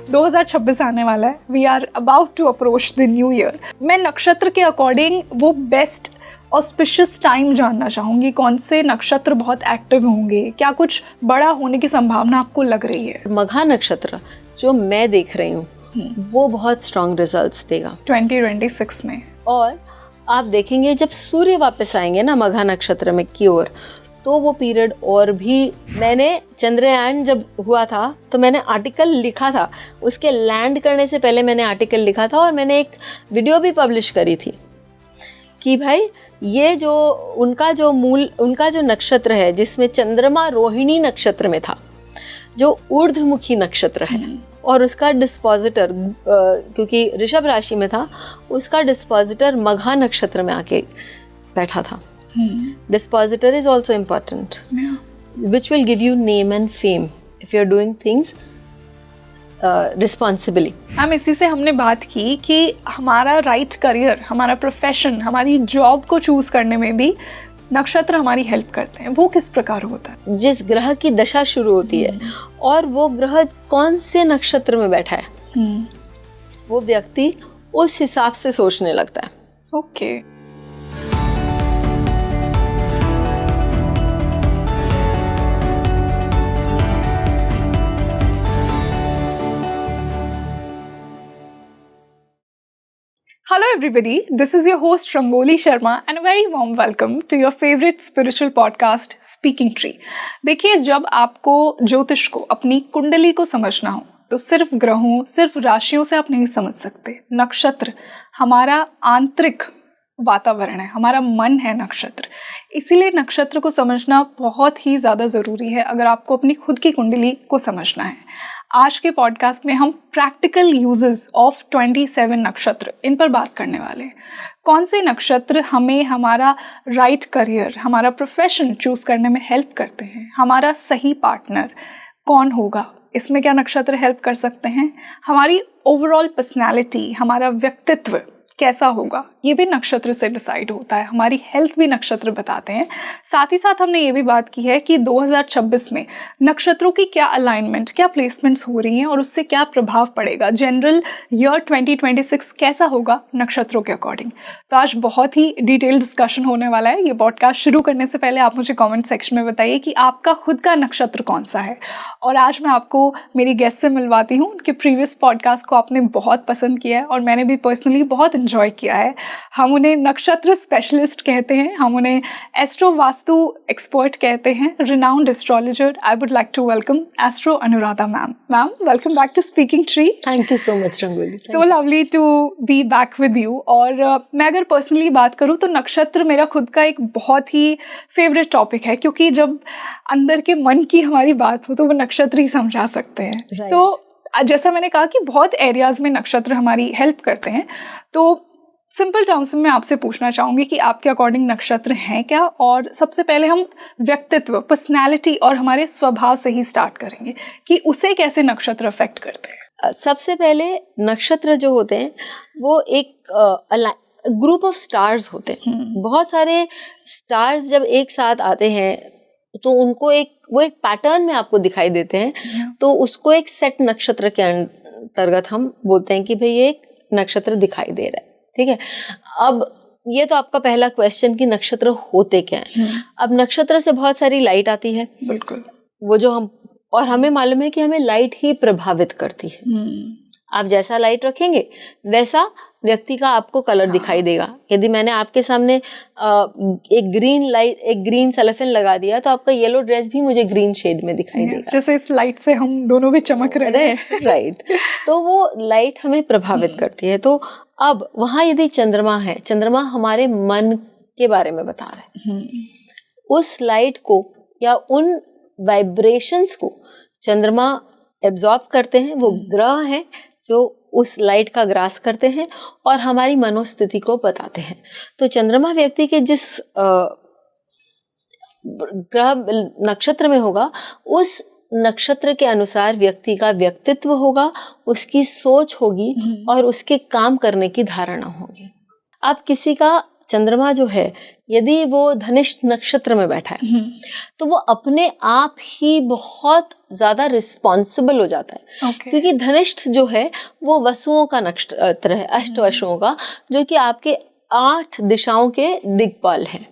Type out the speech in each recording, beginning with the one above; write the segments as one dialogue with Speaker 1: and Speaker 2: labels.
Speaker 1: 2026 आने वाला है, we are about to approach the new year. मैं नक्षत्र के अकॉर्डिंग वो बेस्ट ऑस्पिशियस टाइम जानना चाहूँगी, कौन से नक्षत्र बहुत एक्टिव होंगे, क्या कुछ बड़ा होने की संभावना आपको लग रही है?
Speaker 2: मघा नक्षत्र जो मैं देख रही हूँ वो बहुत स्ट्रॉन्ग रिजल्ट्स देगा
Speaker 1: 2026 में।
Speaker 2: और आप देखेंगे जब सूर्य वापस आएंगे ना मघा नक्षत्र में की ओर, तो वो पीरियड और भी, मैंने चंद्रयान जब हुआ था तो मैंने आर्टिकल लिखा था, उसके लैंड करने से पहले मैंने आर्टिकल लिखा था और मैंने एक वीडियो भी पब्लिश करी थी कि भाई ये जो उनका जो नक्षत्र है जिसमें चंद्रमा रोहिणी नक्षत्र में था, जो ऊर्ध्वमुखी नक्षत्र है, और उसका डिस्पोजिटर क्योंकि ऋषभ राशि में था, उसका डिस्पोजिटर मघा नक्षत्र में आके बैठा था। Dispositor is also important, which will give you name and fame if you're doing things responsibly.
Speaker 1: Ma'am इसी से हमने बात की कि हमारा राइट करियर, हमारा प्रोफेशन, हमारी जॉब को चूज करने में भी नक्षत्र हमारी हेल्प करते हैं। वो किस प्रकार होता है?
Speaker 2: जिस ग्रह की दशा शुरू होती है और वो ग्रह कौन से नक्षत्र में बैठा है, वो व्यक्ति उस हिसाब से सोचने लगता है।
Speaker 1: Okay. Hello everybody, this is your host Rangoli Sharma and a very warm welcome to your favorite spiritual podcast Speaking Tree। देखिए, जब आपको ज्योतिष को, अपनी कुंडली को समझना हो तो सिर्फ ग्रहों, सिर्फ राशियों से आप नहीं समझ सकते। नक्षत्र हमारा आंतरिक वातावरण है, हमारा मन है नक्षत्र। इसीलिए नक्षत्र को समझना बहुत ही ज़्यादा ज़रूरी है अगर आपको अपनी खुद की कुंडली को समझना है। आज के पॉडकास्ट में हम प्रैक्टिकल यूजेस ऑफ 27 नक्षत्र, इन पर बात करने वाले हैं। कौन से नक्षत्र हमें हमारा राइट करियर, हमारा प्रोफेशन चूज करने में हेल्प करते हैं, हमारा सही पार्टनर कौन होगा, इसमें क्या नक्षत्र हेल्प कर सकते हैं, हमारी ओवरऑल पर्सनैलिटी, हमारा व्यक्तित्व कैसा होगा, ये भी नक्षत्र से डिसाइड होता है। हमारी हेल्थ भी नक्षत्र बताते हैं। साथ ही साथ हमने ये भी बात की है कि 2026 में नक्षत्रों की क्या अलाइनमेंट, क्या प्लेसमेंट्स हो रही हैं और उससे क्या प्रभाव पड़ेगा, जनरल ईयर 2026 कैसा होगा नक्षत्रों के अकॉर्डिंग। तो आज बहुत ही डिटेल डिस्कशन होने वाला है। ये पॉडकास्ट शुरू करने से पहले आप मुझे कॉमेंट सेक्शन में बताइए कि आपका खुद का नक्षत्र कौन सा है। और आज मैं आपको मेरी गेस्ट से मिलवाती हूँ। उनके प्रीवियस पॉडकास्ट को आपने बहुत पसंद किया है और मैंने भी पर्सनली बहुत एंजॉय किया है। हम उन्हें नक्षत्र स्पेशलिस्ट कहते हैं, हम उन्हें एस्ट्रो वास्तु एक्सपर्ट कहते हैं, renowned astrologer. I would like to welcome astro Anuradha ma'am. Ma'am, welcome back to Speaking Tree.
Speaker 2: Thank you so much Rangoli,
Speaker 1: so lovely to be back with you. और मैं अगर पर्सनली बात करूँ तो नक्षत्र मेरा खुद का एक बहुत ही फेवरेट टॉपिक है, क्योंकि जब अंदर के मन की हमारी बात हो तो वो नक्षत्र ही समझा सकते हैं। तो जैसा मैंने कहा कि बहुत एरियाज में नक्षत्र हमारी हेल्प करते हैं। तो सिंपल टर्म्स में आपसे पूछना चाहूँगी कि आपके अकॉर्डिंग नक्षत्र हैं क्या। और सबसे पहले हम व्यक्तित्व, पर्सनैलिटी और हमारे स्वभाव से ही स्टार्ट करेंगे कि उसे कैसे नक्षत्र अफेक्ट करते हैं।
Speaker 2: सबसे पहले नक्षत्र जो होते हैं वो एक ग्रुप ऑफ स्टार्स होते हैं। बहुत सारे स्टार्स जब एक साथ आते हैं तो उनको वो एक पैटर्न में आपको दिखाई देते हैं। तो उसको एक सेट नक्षत्र के अंतर्गत हम बोलते हैं कि भाई ये एक नक्षत्र दिखाई दे रहा है। ठीक है। अब ये तो आपका पहला क्वेश्चन कि नक्षत्र होते क्या हैं। अब नक्षत्र से बहुत सारी लाइट आती है,
Speaker 1: बिल्कुल,
Speaker 2: वो जो हमें मालूम है कि हमें लाइट ही प्रभावित करती है। आप जैसा लाइट रखेंगे वैसा व्यक्ति का आपको कलर दिखाई देगा। यदि मैंने आपके सामने एक ग्रीन सेलोफेन लगा दिया तो आपका येलो ड्रेस भी मुझे ग्रीन शेड में दिखाई देगा।
Speaker 1: जैसे इस लाइट से हम दोनों भी चमक रहे हैं।
Speaker 2: राइट। तो वो लाइट हमें प्रभावित करती है। तो अब वहां यदि चंद्रमा है, चंद्रमा हमारे मन के बारे में बता रहे हैं। उस लाइट को या उन वाइब्रेशंस को चंद्रमा एब्जॉर्ब करते हैं। वो ग्रह हैं जो उस लाइट का ग्रास करते हैं और हमारी मनोस्थिति को बताते हैं। तो चंद्रमा व्यक्ति के जिस ग्रह नक्षत्र में होगा, उस नक्षत्र के अनुसार व्यक्ति का व्यक्तित्व होगा, उसकी सोच होगी और उसके काम करने की धारणा होगी। आप किसी का चंद्रमा जो है यदि वो धनिष्ठ नक्षत्र में बैठा है तो वो अपने आप ही बहुत ज्यादा रिस्पॉन्सिबल हो जाता है। क्योंकि धनिष्ठ जो है वो वसुओं का नक्षत्र है, अष्ट वसुओं का, जो कि आपके 8 दिशाओं के दिक्पाल हैं।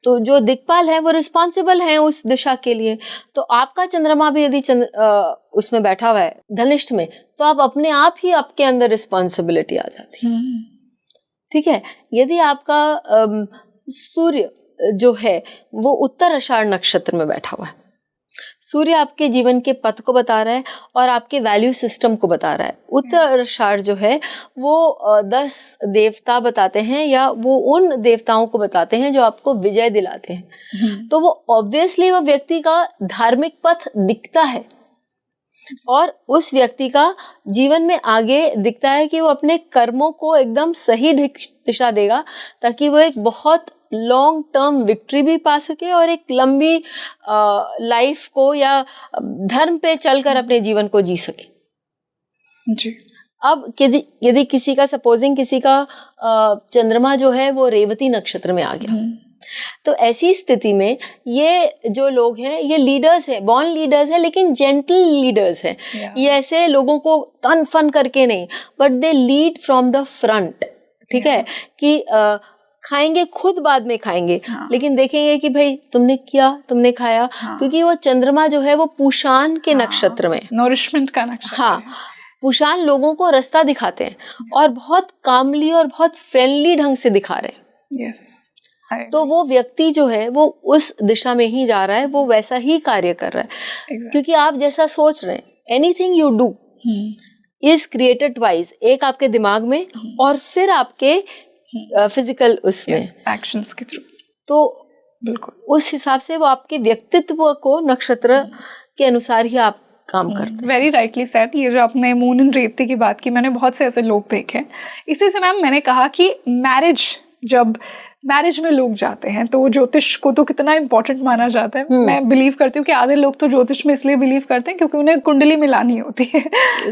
Speaker 2: तो जो दिक्पाल है वो रिस्पॉन्सिबल है उस दिशा के लिए। तो आपका चंद्रमा भी यदि उसमें बैठा हुआ है धनिष्ठ में, तो आप अपने आप ही आपके अंदर रिस्पॉन्सिबिलिटी आ जाती है। ठीक है। यदि आपका सूर्य जो है वो उत्तर आषाढ़ नक्षत्र में बैठा हुआ है, सूर्य आपके जीवन के पथ को बता रहा है और आपके वैल्यू सिस्टम को बता रहा है। उत्तर आषाढ़ जो है वो 10 देवता बताते हैं, या वो उन देवताओं को बताते हैं जो आपको विजय दिलाते हैं। तो वो ऑब्वियसली वो व्यक्ति का धार्मिक पथ दिखता है और उस व्यक्ति का जीवन में आगे दिखता है कि वो अपने कर्मों को एकदम सही दिशा देगा, ताकि वो एक बहुत लॉन्ग टर्म विक्ट्री भी पा सके और एक लंबी लाइफ को या धर्म पे चलकर अपने जीवन को जी सके।
Speaker 1: जी।
Speaker 2: अब यदि किसी का सपोजिंग किसी का चंद्रमा जो है वो रेवती नक्षत्र में आ गया, तो ऐसी स्थिति में ये जो लोग हैं ये लीडर्स हैं, बॉर्न लीडर्स हैं, लेकिन जेंटल लीडर्स हैं। ये ऐसे लोगों को तन फन करके नहीं, but they lead from the front. ठीक है कि खाएंगे खुद बाद में खाएंगे, लेकिन देखेंगे कि भाई तुमने किया, तुमने खाया। क्योंकि वो चंद्रमा जो है वो पुषान के नक्षत्र में,
Speaker 1: नॉरिशमेंट का नक्षत्र।
Speaker 2: हाँ, पुषान लोगों को रास्ता दिखाते हैं और बहुत कामली और बहुत फ्रेंडली ढंग से दिखा रहे हैं।
Speaker 1: यस।
Speaker 2: तो वो व्यक्ति जो है वो उस दिशा में ही जा रहा है, वो वैसा ही कार्य कर रहा है। क्योंकि आप जैसा सोच रहे हैं, anything you do is created twice, एक आपके दिमाग में और फिर आपके फिजिकल उसमें
Speaker 1: एक्शंस के थ्रू।
Speaker 2: तो
Speaker 1: बिल्कुल
Speaker 2: उस हिसाब से वो आपके व्यक्तित्व को नक्षत्र के अनुसार ही आप काम करते हैं।
Speaker 1: Very rightly said. ये जो आपने मून एंड रेवती की बात की, मैंने बहुत से ऐसे लोग देखे हैं। इसी से मैम मैंने कहा कि जब मैरिज में लोग जाते हैं तो ज्योतिष को तो कितना इम्पोर्टेंट माना जाता है। मैं बिलीव करती हूँ कि आधे लोग तो ज्योतिष में इसलिए बिलीव करते हैं क्योंकि उन्हें कुंडली मिलानी होती है।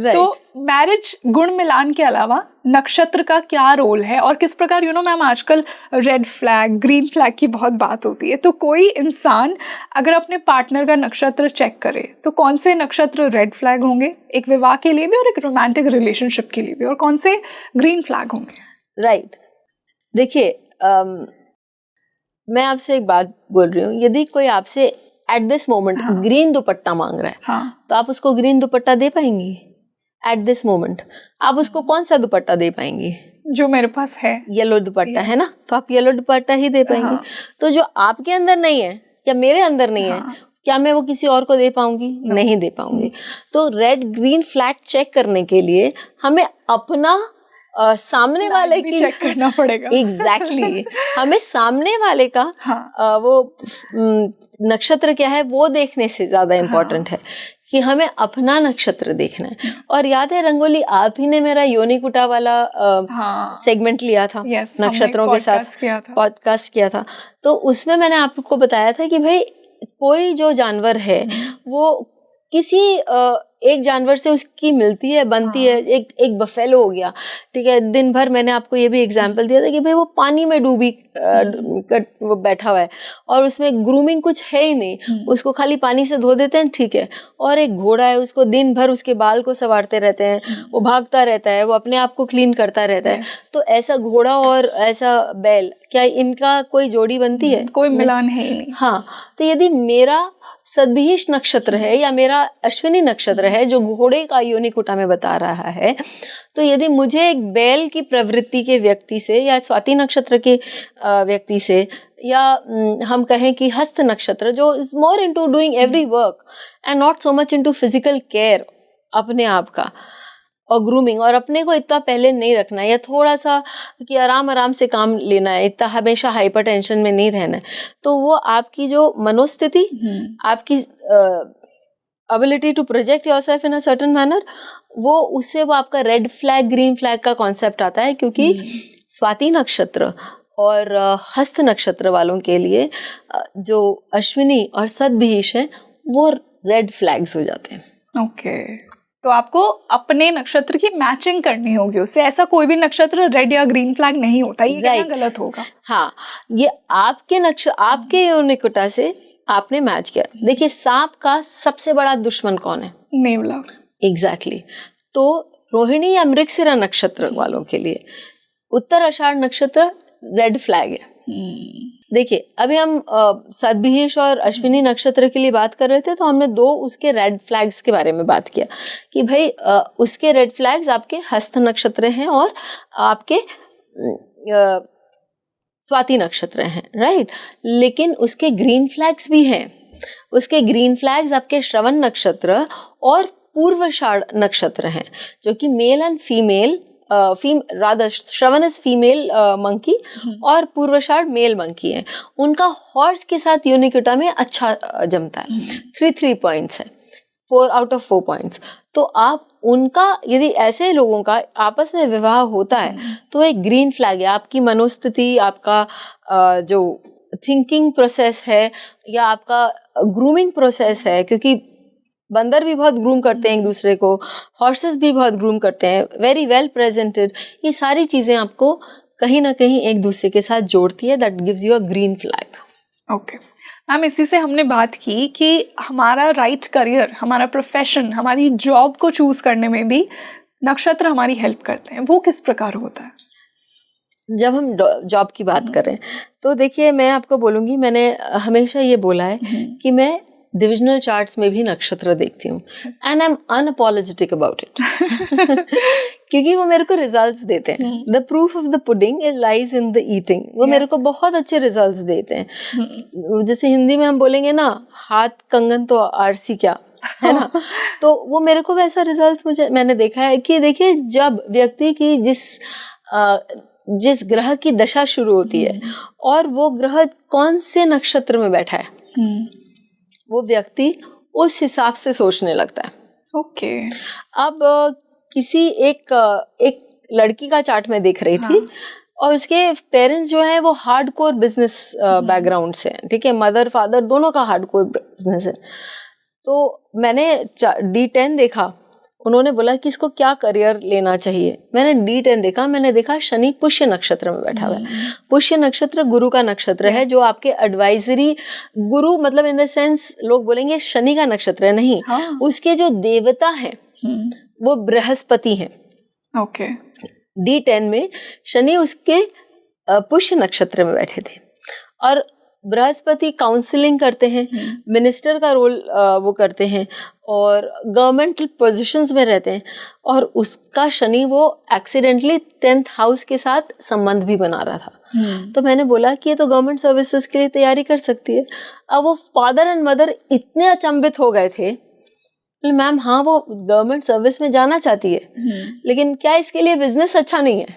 Speaker 1: तो मैरिज गुण मिलान के अलावा नक्षत्र का क्या रोल है और किस प्रकार मैम आजकल रेड फ्लैग ग्रीन फ्लैग की बहुत बात होती है। तो कोई इंसान अगर अपने पार्टनर का नक्षत्र चेक करे तो कौन से नक्षत्र रेड फ्लैग होंगे एक विवाह के लिए भी और एक रोमांटिक रिलेशनशिप के लिए भी, और कौन से ग्रीन फ्लैग होंगे?
Speaker 2: राइट। देखिए मैं आपसे एक बात बोल रही हूँ, यदि कोई आपसे एट दिस मोमेंट ग्रीन दुपट्टा मांग रहा है, तो आप उसको ग्रीन दुपट्टा दे पाएंगी? एट दिस मोमेंट आप उसको कौन सा दुपट्टा दे पाएंगी?
Speaker 1: जो मेरे पास है,
Speaker 2: येलो दुपट्टा है ना, तो आप येलो दुपट्टा ही दे पाएंगी। तो जो आपके अंदर नहीं है या मेरे अंदर नहीं है, क्या मैं वो किसी और को दे पाऊंगी? नहीं दे पाऊंगी। तो रेड ग्रीन फ्लैग चेक करने के लिए हमें अपना सामने वाले की
Speaker 1: चेक करना पड़ेगा।
Speaker 2: एग्जैक्टली हमें सामने वाले का वो नक्षत्र क्या है वो देखने से ज्यादा इम्पोर्टेंट है कि हमें अपना नक्षत्र देखना है। और याद है रंगोली, आप ही ने मेरा योनि कुटा वाला सेगमेंट लिया था, नक्षत्रों के साथ पॉडकास्ट किया था। तो उसमें मैंने आपको बताया था कि भाई कोई जो जानवर है वो किसी एक जानवर से उसकी मिलती है, बनती है। एक बफेलो हो गया, ठीक है, दिन भर मैंने आपको ये भी एग्जांपल दिया था कि भाई वो पानी में डूबी वो बैठा हुआ है और उसमें ग्रूमिंग कुछ है ही नहीं, उसको खाली पानी से धो देते हैं, ठीक है। और एक घोड़ा है, उसको दिन भर उसके बाल को संवारते रहते हैं, वो भागता रहता है, वो अपने आप को क्लीन करता रहता है। तो ऐसा घोड़ा और ऐसा बैल, क्या इनका कोई जोड़ी बनती है?
Speaker 1: कोई मिलान है ही नहीं।
Speaker 2: हाँ, तो यदि मेरा सदभिष नक्षत्र है या मेरा अश्विनी नक्षत्र है जो घोड़े का योनि कुटा में बता रहा है, तो यदि मुझे एक बैल की प्रवृत्ति के व्यक्ति से या स्वाति नक्षत्र के व्यक्ति से, या हम कहें कि हस्त नक्षत्र जो is more into doing every work and not so much into physical care अपने आप का और ग्रूमिंग, और अपने को इतना पहले नहीं रखना है या थोड़ा सा कि आराम आराम से काम लेना है, इतना हमेशा हाइपर टेंशन में नहीं रहना है, तो वो आपकी जो मनोस्थिति, आपकी ability to project yourself in a certain manner, वो उससे वो आपका रेड फ्लैग ग्रीन फ्लैग का कॉन्सेप्ट आता है। क्योंकि स्वाति नक्षत्र और हस्त नक्षत्र वालों के लिए जो अश्विनी और सदभिष है वो रेड फ्लैग्स हो जाते हैं।
Speaker 1: ओके। तो आपको अपने नक्षत्र की मैचिंग करनी होगी उससे। ऐसा कोई भी नक्षत्र रेड या ग्रीन फ्लैग नहीं होता, ये कहना गलत होगा।
Speaker 2: हाँ, ये आपके योनिकुटा से आपने मैच किया। देखिए, सांप का सबसे बड़ा दुश्मन कौन है?
Speaker 1: नेवला।
Speaker 2: एग्जैक्टली। तो रोहिणी या मृगशिरा नक्षत्र वालों के लिए उत्तर आषाढ़ नक्षत्र रेड फ्लैग है। देखिए, अभी हम सतभिष और अश्विनी नक्षत्र के लिए बात कर रहे थे, तो हमने 2 उसके रेड फ्लैग्स के बारे में बात किया कि भाई उसके रेड फ्लैग्स आपके हस्त नक्षत्र हैं और आपके स्वाति नक्षत्र हैं, राइट। लेकिन उसके ग्रीन फ्लैग्स भी हैं। उसके ग्रीन फ्लैग्स आपके श्रवण नक्षत्र और पूर्वाषाढ़ नक्षत्र हैं, जो कि male and female Shravan is female monkey और पूर्वाषाढ़ मेल मंकी है। उनका हॉर्स के साथ यूनिकुटा में अच्छा जमता है। 3 पॉइंट्स है, 4 आउट ऑफ 4 पॉइंट्स। तो आप उनका, यदि ऐसे लोगों का आपस में विवाह होता है तो एक ग्रीन फ्लैग है। आपकी मनोस्थिति, आपका जो थिंकिंग प्रोसेस है या आपका ग्रूमिंग प्रोसेस है, क्योंकि बंदर भी बहुत ग्रूम करते हैं एक दूसरे को, हॉर्सेस भी बहुत ग्रूम करते हैं, वेरी वेल प्रेजेंटेड, ये सारी चीजें आपको कहीं ना कहीं एक दूसरे के साथ जोड़ती है। That gives you a green flag.
Speaker 1: Okay ma'am, इसी से हमने बात की कि हमारा राइट करियर, हमारा प्रोफेशन, हमारी जॉब को चूज करने में भी नक्षत्र हमारी हेल्प करते हैं। वो किस प्रकार होता है?
Speaker 2: जब हम जॉब की बात करें तो देखिए, मैं आपको बोलूंगी, मैंने हमेशा ये बोला है कि मैं डिविजनल चार्ट्स में भी नक्षत्र देखती हूँ, and I am unapologetic about it, क्योंकि वो मेरे को रिजल्ट्स देते हैं। The proof of the pudding it lies in the eating. वो मेरे को बहुत अच्छे रिजल्ट्स देते हैं। जैसे हिंदी में हम बोलेंगे ना, हाथ कंगन तो आरसी क्या, है ना। तो वो मेरे को वैसा रिजल्ट मैंने देखा है कि देखिए, जब व्यक्ति की जिस ग्रह की दशा शुरू होती है और वो ग्रह कौन से नक्षत्र में बैठा है, वो व्यक्ति उस हिसाब से सोचने लगता है।
Speaker 1: ओके।
Speaker 2: अब किसी एक लड़की का चार्ट में देख रही थी, और उसके पेरेंट्स जो है वो हार्डकोर बिजनेस बैकग्राउंड से हैं, ठीक है, मदर फादर दोनों का हार्डकोर बिजनेस है। तो मैंने D10 देखा, उन्होंने बोला कि इसको क्या करियर लेना चाहिए। मैंने D10 देखा, मैंने देखा शनि पुष्य नक्षत्र में बैठा हुआ है। पुष्य नक्षत्र गुरु का नक्षत्र है, जो आपके एडवाइजरी, गुरु मतलब इन द सेंस लोग बोलेंगे शनि का नक्षत्र है, नहीं, उसके जो देवता है वो बृहस्पति हैं।
Speaker 1: ओके।
Speaker 2: D10 में शनि उसके पुष्य नक्षत्र में बैठे थे, और बृहस्पति काउंसलिंग करते हैं, मिनिस्टर का रोल वो करते हैं, और गवर्नमेंटल पोजीशंस में रहते हैं, और उसका शनि वो एक्सीडेंटली 10th हाउस के साथ संबंध भी बना रहा था। तो मैंने बोला कि ये तो गवर्नमेंट सर्विसेज के लिए तैयारी कर सकती है। अब वो फादर एंड मदर इतने अचंभित हो गए थे, मैम हाँ वो गवर्नमेंट सर्विस में जाना चाहती है, लेकिन क्या इसके लिए बिजनेस अच्छा नहीं है?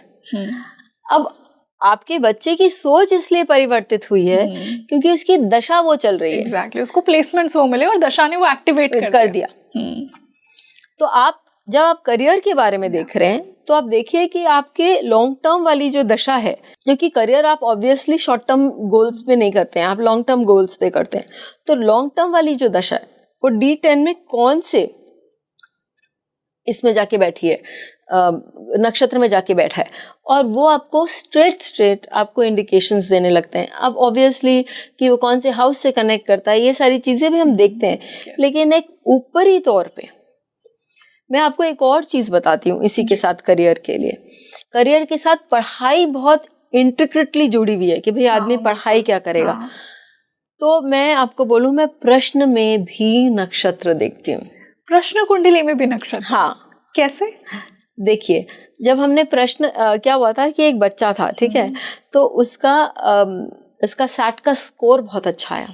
Speaker 2: अब आपके बच्चे की सोच इसलिए परिवर्तित हुई है क्योंकि उसकी दशा वो चल रही है।
Speaker 1: एग्जैक्टली, उसको प्लेसमेंट्स वो मिले और दशा ने वो एक्टिवेट कर दिया।
Speaker 2: तो जब आप करियर के बारे में देख रहे हैं, तो आप देखिए कि आपके लॉन्ग टर्म वाली जो दशा है, क्योंकि करियर आप ऑब्वियसली शॉर्ट टर्म गोल्स पे नहीं करते हैं, आप लॉन्ग टर्म गोल्स पे करते हैं। तो लॉन्ग टर्म वाली जो दशा है वो D10 में कौन से इसमें जाके बैठी है, नक्षत्र में जाके बैठा है, और वो आपको स्ट्रेट आपको इंडिकेशंस देने लगते हैं। अब ऑब्वियसली कि वो कौन से हाउस से कनेक्ट करता है, ये सारी चीजें भी हम देखते हैं। लेकिन एक ऊपरी तौर पे मैं आपको एक और चीज बताती हूँ इसी के साथ, करियर के लिए। करियर के साथ पढ़ाई बहुत इंट्रिकेटली जुड़ी हुई है कि भाई आदमी पढ़ाई क्या करेगा। तो मैं आपको बोलूं, मैं प्रश्न में भी नक्षत्र देखती हूँ।
Speaker 1: प्रश्न कुंडली में भी नक्षत्र?
Speaker 2: हाँ।
Speaker 1: कैसे?
Speaker 2: देखिए, जब हमने प्रश्न क्या हुआ था कि एक बच्चा था, ठीक है, तो उसका सैट का स्कोर बहुत अच्छा आया,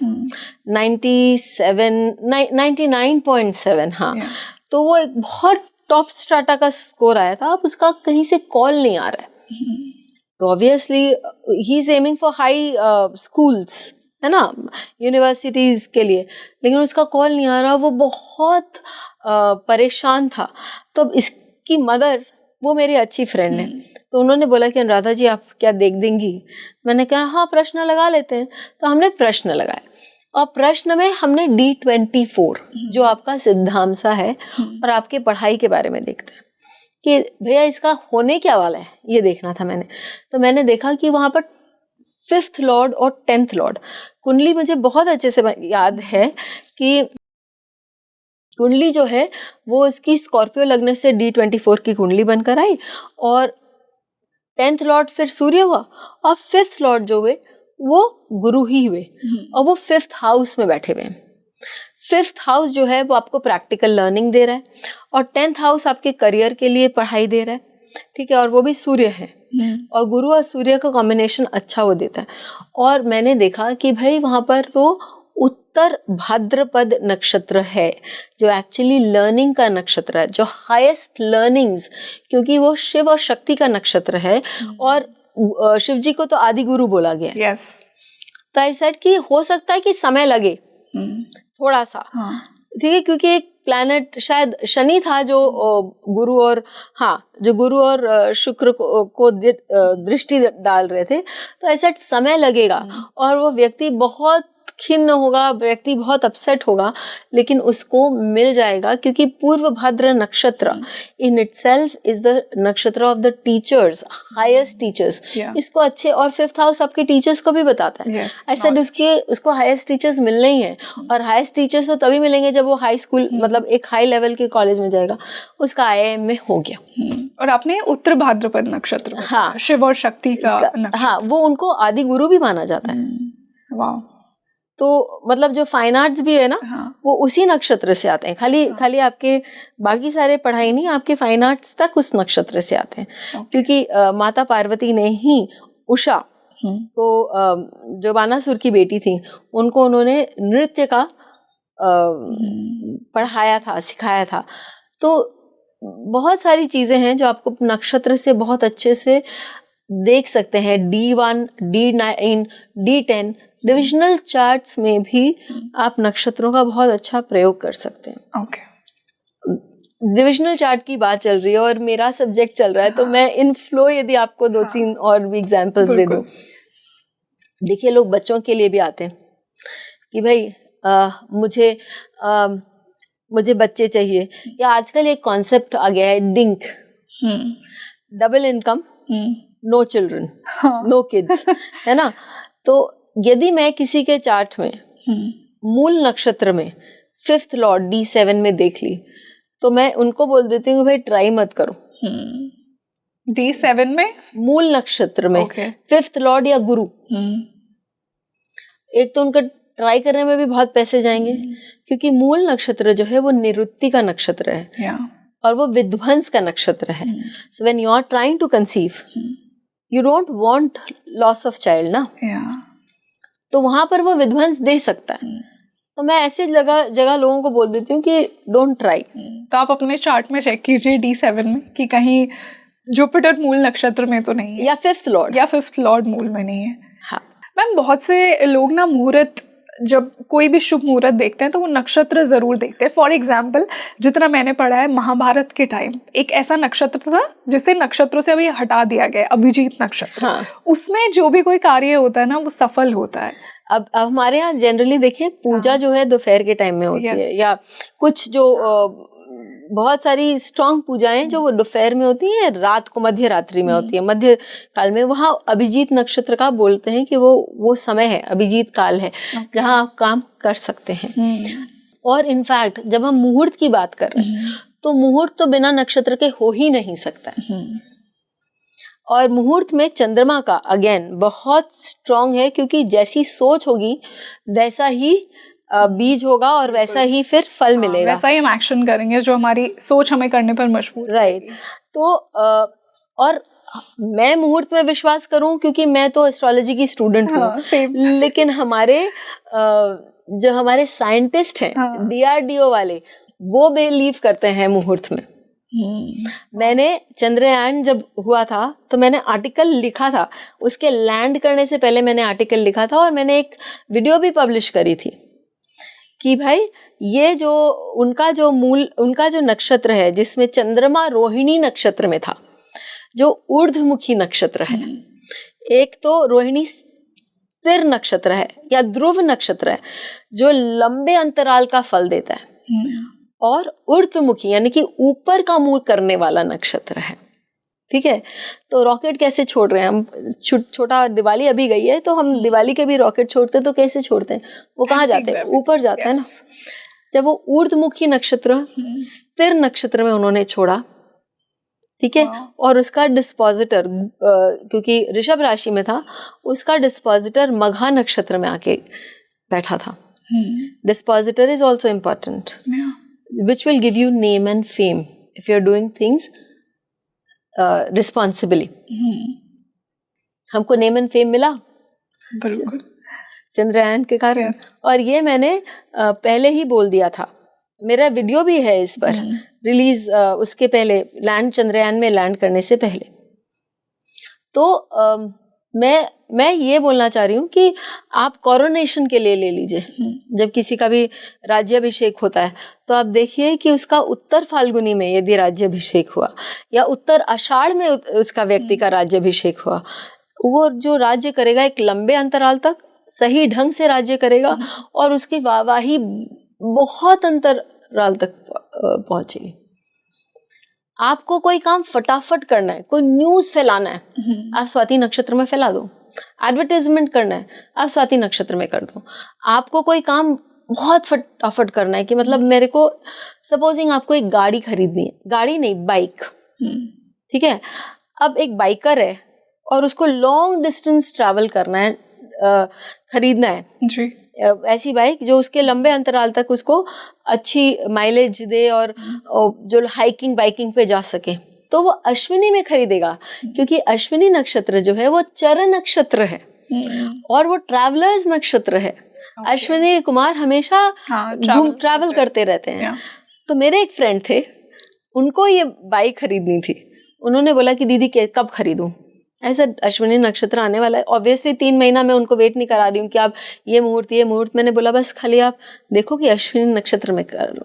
Speaker 2: 99.7, हाँ। तो वो एक बहुत टॉप स्ट्राटा का स्कोर आया था। अब उसका कहीं से कॉल नहीं आ रहा है, तो obviously he is aiming for high schools, है ना, यूनिवर्सिटीज के लिए, लेकिन उसका कॉल नहीं आ रहा। वो बहुत परेशान था। तो इसकी मदर, वो मेरी अच्छी फ्रेंड है, तो उन्होंने बोला कि अनुराधा जी आप क्या देख देंगी? मैंने कहा हाँ, प्रश्न लगा लेते हैं। तो हमने प्रश्न लगाया, और प्रश्न में हमने D24 जो आपका सिद्धांसा है और आपके पढ़ाई के बारे में देखते हैं कि भैया इसका होने क्या वाला है, ये देखना था मैंने। तो मैंने देखा कि वहां पर 5th लॉर्ड और 10th लॉर्ड, कुंडली मुझे बहुत अच्छे से याद है कि कुंडली जो है वो इसकी स्कॉर्पियो लग्न से D24 की कुंडली बनकर आई, और 10th लॉर्ड फिर सूर्य हुआ, और 5th लॉर्ड जो हुए वो गुरु ही हुए, और वो 5th हाउस में बैठे हुए हैं। 5th हाउस जो है वो आपको प्रैक्टिकल लर्निंग दे रहा है, और 10th हाउस आपके करियर के लिए पढ़ाई दे रहा है, ठीक है, और वो भी सूर्य है, और गुरु और सूर्य का कॉम्बिनेशन अच्छा वो देता है। और मैंने देखा कि भाई वहां पर तो उत्तर भाद्रपद नक्षत्र है जो एक्चुअली लर्निंग का नक्षत्र है, जो हाईएस्ट लर्निंग्स, क्योंकि वो शिव और शक्ति का नक्षत्र है, और शिव जी को तो आदि गुरु बोला गया है।
Speaker 1: yes.
Speaker 2: तो आई सेड कि हो सकता है कि समय लगे थोड़ा सा, ठीक है, क्योंकि एक प्लैनेट शायद शनि था जो गुरु और जो गुरु और शुक्र को दृष्टि डाल रहे थे। तो ऐसा समय लगेगा और वो व्यक्ति बहुत खिन्न होगा, व्यक्ति बहुत अपसेट होगा, लेकिन उसको मिल जाएगा, क्योंकि पूर्व भाद्र नक्षत्र इन इटसेल्फ इज द नक्षत्र of the teachers, highest teachers. इसको अच्छे, और 5th हाउस आपके टीचर्स को भी बताता है। आई सेड उसको हाईएस्ट टीचर्स मिलने ही है, और हाईएस्ट टीचर्स तो तभी मिलेंगे जब वो हाई स्कूल मतलब एक हाई लेवल के कॉलेज में जाएगा, उसका IIM में हो गया।
Speaker 1: और आपने उत्तर भाद्रपद नक्षत्र, शिव और शक्ति का
Speaker 2: वो उनको आदि गुरु भी माना जाता है।
Speaker 1: वाह।
Speaker 2: तो मतलब जो फाइन आर्ट्स भी है ना, वो उसी नक्षत्र से आते हैं। खाली आपके बाकी सारे पढ़ाई नहीं, आपके फाइन आर्ट्स तक उस नक्षत्र से आते हैं। क्योंकि माता पार्वती ने ही उषा को, जो बानासुर की बेटी थी, उनको उन्होंने नृत्य का पढ़ाया था, सिखाया था। तो बहुत सारी चीजें हैं जो आपको नक्षत्र से बहुत अच्छे से देख सकते हैं। D1, D9, D10 divisional charts में भी आप नक्षत्रों का बहुत अच्छा प्रयोग कर सकते हैं।
Speaker 1: ओके।
Speaker 2: डिविजनल चार्ट की बात चल रही है और मेरा सब्जेक्ट चल रहा है, तो मैं इन फ्लो यदि आपको 2-3 और भी एग्जांपल्स दे दूं। देखिए, लोग बच्चों के लिए भी आते हैं कि भाई मुझे बच्चे चाहिए, या आजकल एक कॉन्सेप्ट आ गया है DINK, double income, no children, no kids, है ना। तो यदि मैं किसी के चार्ट में मूल नक्षत्र में 5th लॉर्ड D7 में देख ली, तो मैं उनको बोल देती हूँ भाई ट्राई मत करो।
Speaker 1: D7 में
Speaker 2: मूल नक्षत्र में 5th लॉर्ड या गुरु, एक तो उनका ट्राई करने में भी बहुत पैसे जाएंगे, क्योंकि मूल नक्षत्र जो है वो निवृत्ति का नक्षत्र है, और वो विध्वंस का नक्षत्र है। So when you are trying to conceive, you don't want loss of child ना, तो वहां पर वो विध्वंस दे सकता है। तो मैं ऐसे जगह लोगों को बोल देती हूँ कि डोंट ट्राई।
Speaker 1: तो आप अपने चार्ट में चेक कीजिए D7 में कि कहीं जुपिटर मूल नक्षत्र में तो नहीं है,
Speaker 2: या 5th लॉर्ड
Speaker 1: मूल में नहीं है। हाँ मैम, बहुत से लोग ना मुहूर्त, जब कोई भी शुभ मुहूर्त देखते हैं तो वो नक्षत्र जरूर देखते हैं। फॉर एग्जाम्पल, जितना मैंने पढ़ा है, महाभारत के टाइम एक ऐसा नक्षत्र था जिसे नक्षत्रों से अभी हटा दिया गया, अभिजीत नक्षत्र। उसमें जो भी कोई कार्य होता है ना, वो सफल होता है।
Speaker 2: अब हमारे यहाँ जनरली देखिए, पूजा जो है दोपहर के टाइम में होती है, या कुछ जो बहुत सारी स्ट्रॉन्ग पूजाएं जो वो दोपहर में होती हैं, रात को मध्य रात्रि में होती है, मध्य काल में। वहाँ अभिजीत नक्षत्र का बोलते हैं कि वो समय है, अभिजीत काल है, जहाँ आप काम कर सकते हैं। और इनफैक्ट जब हम मुहूर्त की बात कर रहे हैं, तो मुहूर्त तो बिना नक्षत्र के हो ही नहीं सकता है। और मुहूर्त में चंद्रमा का अगेन बहुत स्ट्रॉन्ग है, क्योंकि जैसी सोच होगी वैसा ही बीज होगा, और वैसा ही फिर फल मिलेगा,
Speaker 1: वैसा ही हम एक्शन करेंगे जो हमारी सोच हमें करने पर मजबूर।
Speaker 2: राइट। तो और मैं मुहूर्त में विश्वास करूं क्योंकि मैं तो एस्ट्रोलॉजी की स्टूडेंट हूँ, लेकिन जो हमारे साइंटिस्ट हैं, DRDO वाले, वो बिलीव करते हैं मुहूर्त में। मैंने चंद्रयान जब हुआ था तो मैंने आर्टिकल लिखा था, उसके लैंड करने से पहले मैंने आर्टिकल लिखा था, और मैंने एक वीडियो भी पब्लिश करी थी कि भाई ये जो उनका जो नक्षत्र है, जिसमें चंद्रमा रोहिणी नक्षत्र में था, जो ऊर्ध्वमुखी नक्षत्र है। एक तो रोहिणी स्थिर नक्षत्र है या ध्रुव नक्षत्र है जो लंबे अंतराल का फल देता है, और ऊर्ध्वमुखी यानी कि ऊपर का मुंह करने वाला नक्षत्र है। ठीक है, तो रॉकेट कैसे छोड़ रहे हैं हम? छोटा दिवाली अभी गई है तो हम दिवाली के भी रॉकेट छोड़ते हैं, तो कैसे छोड़ते हैं? वो कहाँ जाते हैं? ऊपर जाता है ना। जब वो ऊर्ध्वमुखी नक्षत्र स्थिर नक्षत्र में उन्होंने छोड़ा, ठीक है, और उसका डिस्पोजिटर क्योंकि ऋषभ राशि में था, उसका डिस्पोजिटर मघा नक्षत्र में आके बैठा था। Dispositor is also important, which will give you name and fame if you are doing things responsibly. हमको नेम एंड फेम मिला
Speaker 1: बिल्कुल
Speaker 2: चंद्रयान के कारण, और ये मैंने पहले ही बोल दिया था। मेरा वीडियो भी है इस पर रिलीज, उसके पहले लैंड, चंद्रयान में लैंड करने से पहले। तो मैं ये बोलना चाह रही हूँ कि आप कोरोनेशन के लिए ले लीजिए, जब किसी का भी राज्याभिषेक होता है तो आप देखिए कि उसका उत्तर फाल्गुनी में यदि राज्याभिषेक हुआ या उत्तर आषाढ़ में उसका व्यक्ति का राज्याभिषेक हुआ, वो जो राज्य करेगा एक लंबे अंतराल तक सही ढंग से राज्य करेगा और उसकी वाहवाही बहुत अंतराल तक पहुंचेगी। आपको कोई काम फटाफट करना है, कोई न्यूज फैलाना है, आप स्वाति नक्षत्र में फैला दो। एडवर्टाइजमेंट करना है, आप स्वाति नक्षत्र में कर दो। आपको कोई काम बहुत फटाफट करना है कि मतलब मेरे को सपोजिंग आपको एक गाड़ी खरीदनी है, गाड़ी नहीं बाइक, ठीक है, अब एक बाइकर है और उसको लॉन्ग डिस्टेंस ट्रैवल करना है, खरीदना है
Speaker 1: जी,
Speaker 2: ऐसी बाइक जो उसके लंबे अंतराल तक उसको अच्छी माइलेज दे और जो हाइकिंग बाइकिंग पे जा सके, तो वो अश्विनी में खरीदेगा, क्योंकि अश्विनी नक्षत्र जो है वो चरण नक्षत्र है और वो ट्रैवलर्स नक्षत्र है। अश्विनी कुमार हमेशा ट्रैवल करते रहते हैं। तो मेरे एक फ्रेंड थे, उनको ये बाइक खरीदनी थी। उन्होंने बोला कि दीदी कब खरीदूं? ऐसा अश्विनी नक्षत्र आने वाला है, ऑब्वियसली 3 महीना मैं उनको वेट नहीं करा रही हूँ कि आप ये मुहूर्त। मैंने बोला बस खाली आप देखो कि अश्विनी नक्षत्र में कर लो।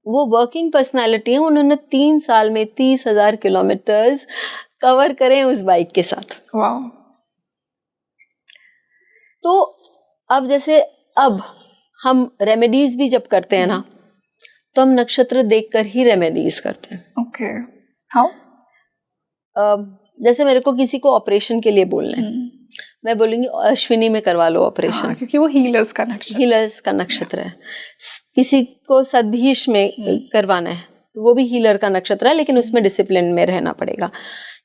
Speaker 2: वो वर्किंग पर्सनालिटी है, उन्होंने 3 साल में 30,000 किलोमीटर्स कवर करे उस बाइक के साथ।
Speaker 1: वाह।
Speaker 2: तो अब जैसे अब हम रेमेडीज भी जब करते हैं ना, तो हम नक्षत्र देखकर ही रेमेडीज करते हैं।
Speaker 1: Okay, how?
Speaker 2: जैसे मेरे को किसी को ऑपरेशन के लिए बोलना है, मैं बोलूंगी अश्विनी में करवा लो ऑपरेशन,
Speaker 1: क्योंकि वो हीलर्स का नक्षत्र है।
Speaker 2: किसी को सदभीष में करवाना है तो वो भी हीलर का नक्षत्र है, लेकिन उसमें डिसिप्लिन में रहना पड़ेगा।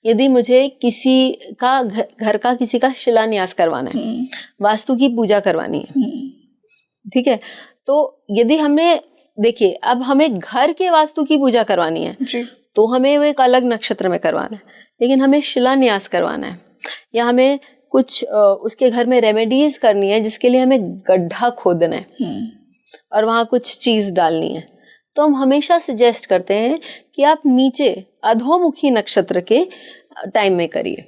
Speaker 2: यदि मुझे किसी का घर का किसी का शिलान्यास करवाना है, वास्तु की पूजा करवानी है, ठीक है, तो यदि हमने देखिए अब हमें घर के वास्तु की पूजा करवानी है
Speaker 1: जी,
Speaker 2: तो हमें वो एक अलग नक्षत्र में करवाना है। लेकिन हमें शिलान्यास करवाना है या हमें कुछ उसके घर में रेमेडीज करनी है जिसके लिए हमें गड्ढा खोदना है और वहां कुछ चीज डालनी है, तो हम हमेशा सजेस्ट करते हैं कि आप नीचे अधोमुखी नक्षत्र के टाइम में करिए,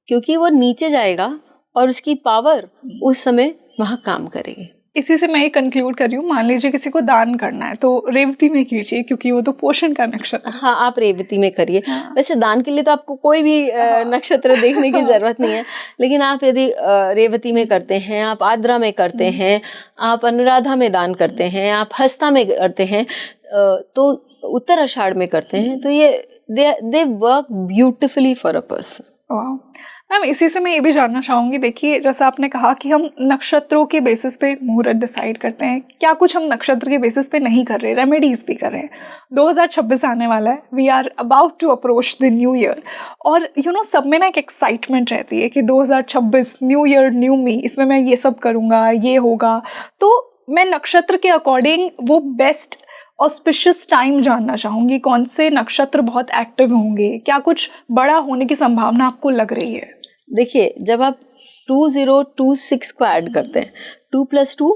Speaker 2: क्योंकि वो नीचे जाएगा और उसकी पावर उस समय वहां काम करेगी।
Speaker 1: इसी से मैं ये कंक्लूड कर रही हूँ, मान लीजिए किसी को दान करना है तो रेवती में कीजिए, क्योंकि वो तो पोषण का नक्षत्र है।
Speaker 2: हाँ, आप रेवती में करिए। वैसे दान के लिए तो आपको कोई भी नक्षत्र देखने की जरूरत नहीं है, लेकिन आप यदि रेवती में करते हैं, आप आद्रा में करते हैं, आप अनुराधा में दान करते हैं, आप हस्ता में करते हैं, तो उत्तर आषाढ़ में करते हैं, तो ये they work beautifully for a person.
Speaker 1: Ma'am, इसी से मैं ये भी जानना चाहूँगी, देखिए जैसा आपने कहा कि हम नक्षत्रों के बेसिस पे मुहूर्त डिसाइड करते हैं, क्या कुछ हम नक्षत्र के बेसिस पे नहीं कर रहे, रेमेडीज भी कर रहे हैं। 2026 आने वाला है, we are about to approach the new year, और सब में ना एक एक्साइटमेंट रहती है कि 2026 न्यू ईयर न्यू मी, इसमें मैं ये सब करूँगा, ये होगा। तो मैं नक्षत्र के अकॉर्डिंग वो बेस्ट ऑस्पिशियस टाइम जानना चाहूँगी, कौन से नक्षत्र बहुत एक्टिव होंगे, क्या कुछ बड़ा होने की संभावना आपको लग रही है?
Speaker 2: देखिए, जब आप 2026 को ऐड करते हैं, 2 + 2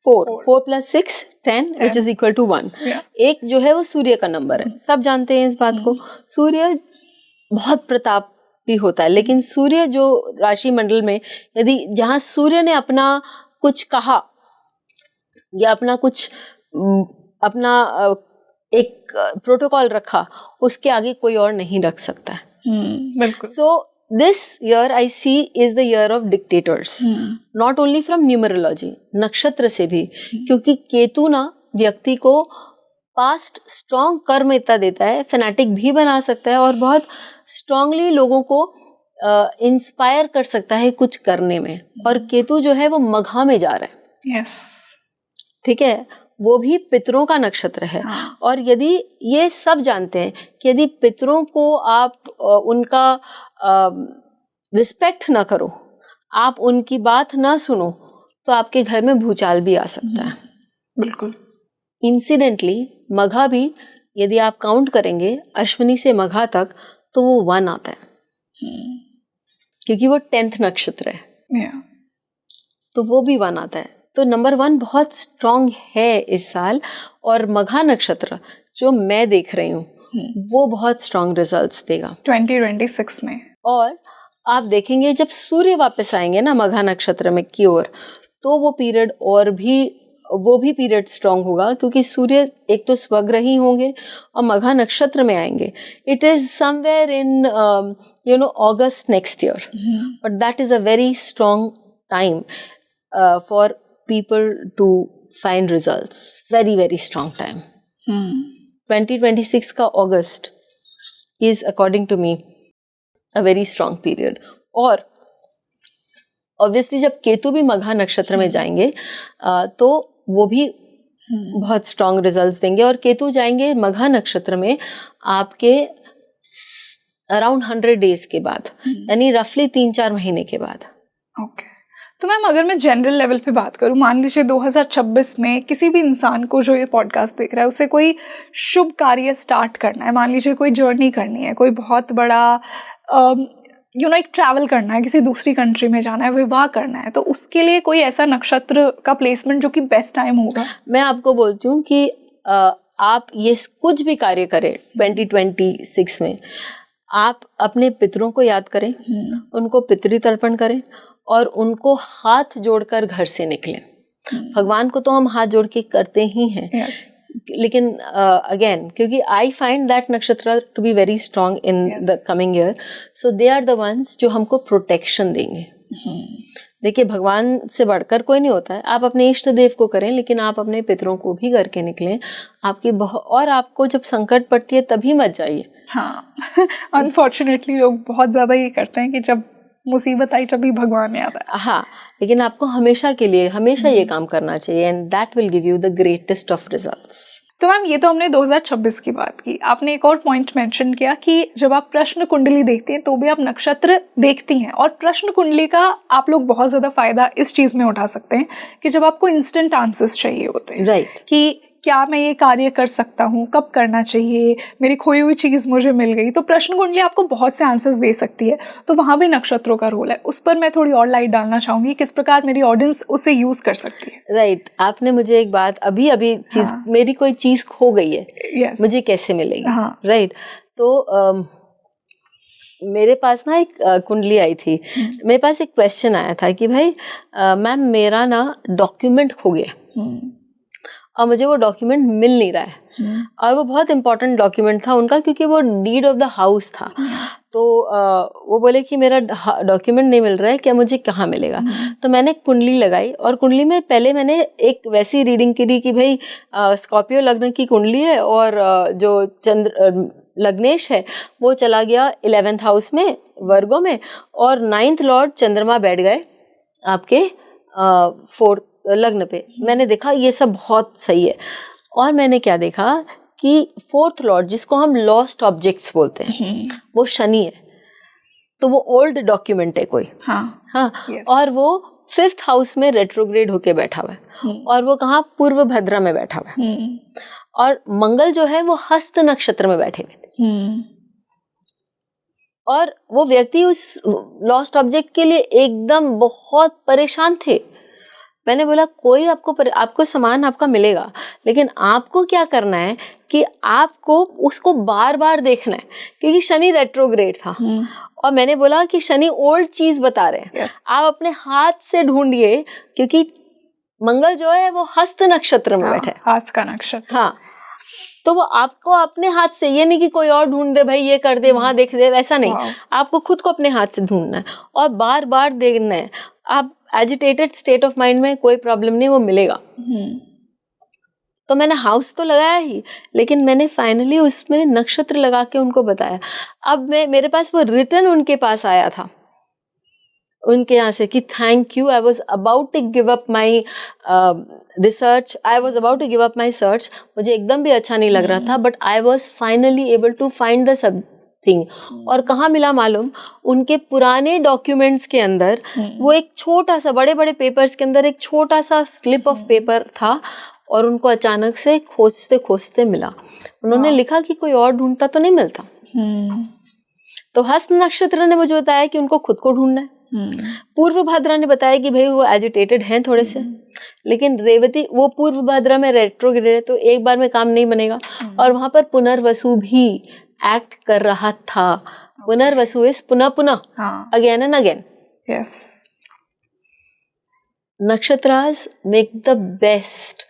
Speaker 2: 4, 4 + 6 10 विच इज इक्वल टू 1। एक जो है वो सूर्य का नंबर है, सब जानते हैं इस बात को। सूर्य बहुत प्रतापी होता है, लेकिन सूर्य जो राशि मंडल में यदि जहाँ सूर्य ने अपना कुछ कहा या अपना एक प्रोटोकॉल रखा, उसके आगे कोई और नहीं रख सकता है।
Speaker 1: बिल्कुल।
Speaker 2: सो this year I see is the year of dictators, not only from numerology, नक्षत्र से भी, क्योंकि केतु ना व्यक्ति को पास्ट स्ट्रॉन्ग कर्म इतना देता है, फैनेटिक भी बना सकता है और बहुत स्ट्रांगली लोगों को इंस्पायर कर सकता है कुछ करने में। और केतु जो है वो मघा में जा रहा है, ठीक है, वो भी पितरों का नक्षत्र है। और यदि ये सब जानते हैं कि यदि पितरों को आप उनका रिस्पेक्ट ना करो, आप उनकी बात ना सुनो, तो आपके घर में भूचाल भी आ सकता है।
Speaker 1: बिल्कुल।
Speaker 2: इंसिडेंटली मघा भी यदि आप काउंट करेंगे अश्विनी से मघा तक तो वो 1 आता है, क्योंकि वो 10th नक्षत्र है, तो वो भी 1 आता है। तो नंबर 1 बहुत स्ट्रांग है इस साल, और मघा नक्षत्र जो मैं देख रही हूँ वो बहुत स्ट्रांग रिजल्ट्स देगा
Speaker 1: 2026 में।
Speaker 2: और आप देखेंगे जब सूर्य वापस आएंगे ना मघा नक्षत्र में की ओर, तो वो पीरियड और भी वो भी पीरियड स्ट्रांग होगा, क्योंकि सूर्य एक तो स्वग्रही होंगे और मघा नक्षत्र में आएंगे। It is somewhere in August next year, but that is a very strong time for people to find results, very very strong time. 2026 का August is according to me a very strong period. और obviously जब केतु भी मघा नक्षत्र में जाएंगे तो वो भी बहुत स्ट्रांग रिजल्ट्स देंगे। और केतु जाएंगे मघा नक्षत्र में आपके अराउंड 100 डेज के बाद, यानी रफली 3-4 महीने के बाद।
Speaker 1: ओके। तो मैम अगर मैं जनरल लेवल पे बात करूँ, मान लीजिए 2026 में किसी भी इंसान को जो ये पॉडकास्ट देख रहा है उसे कोई शुभ कार्य स्टार्ट करना है, मान लीजिए कोई जर्नी करनी है, कोई बहुत बड़ा एक ट्रैवल करना है, किसी दूसरी कंट्री में जाना है, विवाह करना है, तो उसके लिए कोई ऐसा नक्षत्र का प्लेसमेंट जो कि बेस्ट टाइम होगा?
Speaker 2: मैं आपको बोलती हूँ कि आप ये कुछ भी कार्य करें 2026 में, आप अपने पितरों को याद करें, उनको पितृ तर्पण करें और उनको हाथ जोड़कर घर से निकलें। भगवान को तो हम हाथ जोड़ के करते ही हैं, लेकिन अगेन क्योंकि आई फाइंड दैट नक्षत्र to be very strong in the coming year, so they are the ones जो हमको प्रोटेक्शन देंगे। देखिए भगवान से बढ़कर कोई नहीं होता है, आप अपने इष्ट देव को करें, लेकिन आप अपने पितरों को भी करके निकलें। आपकी और आपको जब संकट पड़ती है तभी मत जाइए।
Speaker 1: हाँ, अनफॉर्चुनेटली लोग बहुत ज़्यादा ये करते हैं कि जब मुसीबत आई तभी भगवान याद आए।
Speaker 2: हाँ, लेकिन आपको हमेशा के लिए हमेशा ये काम करना चाहिए, and that will give you the greatest of results.
Speaker 1: तो मैम ये तो हमने 2026 की बात की, आपने एक और पॉइंट मेंशन किया कि जब आप प्रश्न कुंडली देखते हैं तो भी आप नक्षत्र देखती हैं, और प्रश्न कुंडली का आप लोग बहुत ज़्यादा फायदा इस चीज़ में उठा सकते हैं कि जब आपको इंस्टेंट आंसर्स चाहिए होते हैं,
Speaker 2: राइट,
Speaker 1: कि क्या मैं ये कार्य कर सकता हूँ, कब करना चाहिए, मेरी खोई हुई चीज़ मुझे मिल गई, तो प्रश्न कुंडली आपको बहुत से आंसर्स दे सकती है। तो वहाँ भी नक्षत्रों का रोल है, उस पर मैं थोड़ी और लाइट डालना चाहूँगी, किस प्रकार मेरी ऑडियंस उसे यूज़ कर सकती है।
Speaker 2: राइट, आपने मुझे एक बात अभी चीज़, मेरी कोई चीज़ खो गई है, मुझे कैसे मिलेगी? राइट, तो मेरे पास ना एक कुंडली आई थी, मेरे पास एक क्वेश्चन आया था कि भाई मैम मेरा ना डॉक्यूमेंट खो गया और मुझे वो डॉक्यूमेंट मिल नहीं रहा है, और वो बहुत इंपॉर्टेंट डॉक्यूमेंट था उनका, क्योंकि वो डीड ऑफ द हाउस था। तो वो बोले कि मेरा डॉक्यूमेंट नहीं मिल रहा है, क्या मुझे कहाँ मिलेगा? तो मैंने कुंडली लगाई, और कुंडली में पहले मैंने एक वैसी रीडिंग की कि भाई स्कॉर्पियो लग्न की कुंडली है, और जो चंद्र लग्नेश है वो चला गया 11th हाउस में, वर्गो में, और 9th लॉर्ड चंद्रमा बैठ गए आपके 4th लग्न पे। मैंने देखा ये सब बहुत सही है, और मैंने क्या देखा कि 4th लॉर्ड जिसको हम लॉस्ट ऑब्जेक्ट्स बोलते हैं वो शनि है, तो वो ओल्ड डॉक्यूमेंट है कोई। yes. और वो 5th हाउस में रेट्रोग्रेड होके बैठा हुआ है, और वो कहाँ, पूर्व भद्रा में बैठा हुआ है, और मंगल जो है वो हस्त नक्षत्र में बैठे हुए थे। और वो व्यक्ति उस लॉस्ट ऑब्जेक्ट के लिए एकदम बहुत परेशान थे। मैंने बोला कोई आपको सामान आपका मिलेगा, लेकिन आपको क्या करना है कि आपको उसको बार बार देखना है, क्योंकि शनि रेट्रोग्रेड था। और मैंने बोला कि शनि ओल्ड चीज बता रहे हैं, आप अपने हाथ से ढूंढिए, क्योंकि मंगल जो है वो हस्त नक्षत्र में बैठा है,
Speaker 1: हस्त का नक्षत्र।
Speaker 2: हाँ, तो वो आपको अपने हाथ से, ये नहीं कि कोई और ढूंढ दे, भाई ये कर दे, वहां देख दे, वैसा नहीं। आपको खुद को अपने हाथ से ढूंढना है और बार बार देखना है। आप एजिटेटेड स्टेट ऑफ माइंड में कोई प्रॉब्लम नहीं, वो मिलेगा। तो मैंने हाउस तो लगाया ही, लेकिन मैंने फाइनली उसमें नक्षत्र लगा के उनको बताया। अब मेरे पास वो रिटर्न उनके पास आया था, उनके यहाँ से, कि thank you, I was about to give up my research, I was about to give up my search. मुझे एकदम भी अच्छा नहीं लग रहा था, but I was finally able to find the sub thing. और कहाँ मिला मालूम? उनके पुराने डॉक्यूमेंट्स के अंदर वो एक छोटा सा, बड़े बड़े पेपर्स के अंदर एक छोटा सा स्लिप ऑफ पेपर था, और उनको अचानक से खोजते खोजते मिला। उन्होंने लिखा कि कोई और ढूंढता तो नहीं मिलता। तो हस्त नक्षत्र ने मुझे बताया कि उनको खुद को ढूंढना है। पूर्व भाद्रा ने बताया कि भाई वो एजिटेटेड हैं थोड़े से, लेकिन रेवती, वो पूर्व भाद्रा में रेट्रोग्रेड है, तो एक बार में काम नहीं बनेगा। और वहां पर पुनर्वसु भी एक्ट कर रहा था। पुनर्वसु इज पुनः पुनः, again and again.
Speaker 1: Yes,
Speaker 2: nakshatras make the best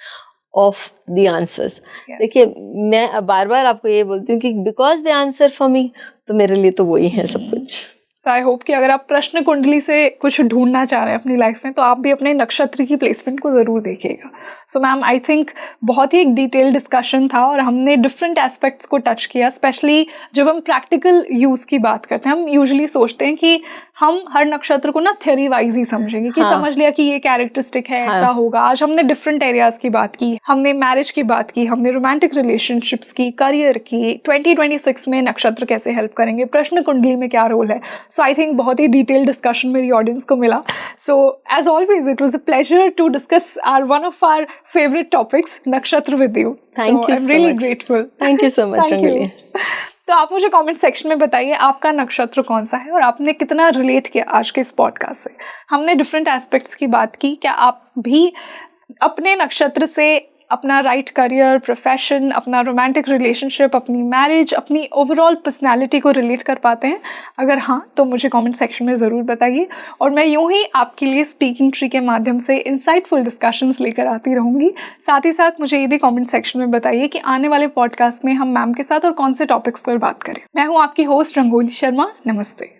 Speaker 2: of the answers. देखिए, मैं बार बार आपको ये बोलती हूँ कि because they answer for me, तो मेरे लिए तो वही है सब कुछ।
Speaker 1: सो आई होप कि अगर आप प्रश्न कुंडली से कुछ ढूंढना चाह रहे हैं अपनी लाइफ में, तो आप भी अपने नक्षत्र की प्लेसमेंट को ज़रूर देखिएगा। सो मैम, आई थिंक बहुत ही एक डिटेल डिस्कशन था और हमने डिफरेंट एस्पेक्ट्स को टच किया। स्पेशली जब हम प्रैक्टिकल यूज़ की बात करते हैं, हम यूजुअली सोचते हैं कि हम हर नक्षत्र को ना थ्योरी वाइज ही समझेंगे कि समझ लिया कि ये कैरेक्टरिस्टिक है, ऐसा होगा। आज हमने डिफरेंट एरियाज की बात की, हमने मैरिज की बात की, हमने रोमांटिक रिलेशनशिप्स की, करियर की, 2026 में नक्षत्र कैसे हेल्प करेंगे, प्रश्न कुंडली में क्या रोल है। सो आई थिंक बहुत ही डिटेल डिस्कशन मेरी ऑडियंस को मिला। So as always it was a pleasure to discuss one of our favourite topics, nakshatra with you.
Speaker 2: Thank you,
Speaker 1: I am really grateful.
Speaker 2: Thank you so much Rangoli.
Speaker 1: तो आप मुझे comment section में बताइए आपका नक्षत्र कौन सा है और आपने कितना रिलेट किया आज के इस पॉडकास्ट से। हमने डिफरेंट एस्पेक्ट्स की बात की। क्या आप भी अपने नक्षत्र से अपना राइट करियर, प्रोफेशन, अपना रोमांटिक रिलेशनशिप, अपनी मैरिज, अपनी ओवरऑल पर्सनालिटी को रिलेट कर पाते हैं? अगर हाँ, तो मुझे कमेंट सेक्शन में ज़रूर बताइए और मैं यूँ ही आपके लिए स्पीकिंग ट्री के माध्यम से इंसाइटफुल डिस्कशंस लेकर आती रहूँगी। साथ ही साथ मुझे ये भी कमेंट सेक्शन में बताइए कि आने वाले पॉडकास्ट में हम मैम के साथ और कौन से टॉपिक्स पर बात करें। मैं हूँ आपकी होस्ट रंगोली शर्मा। नमस्ते।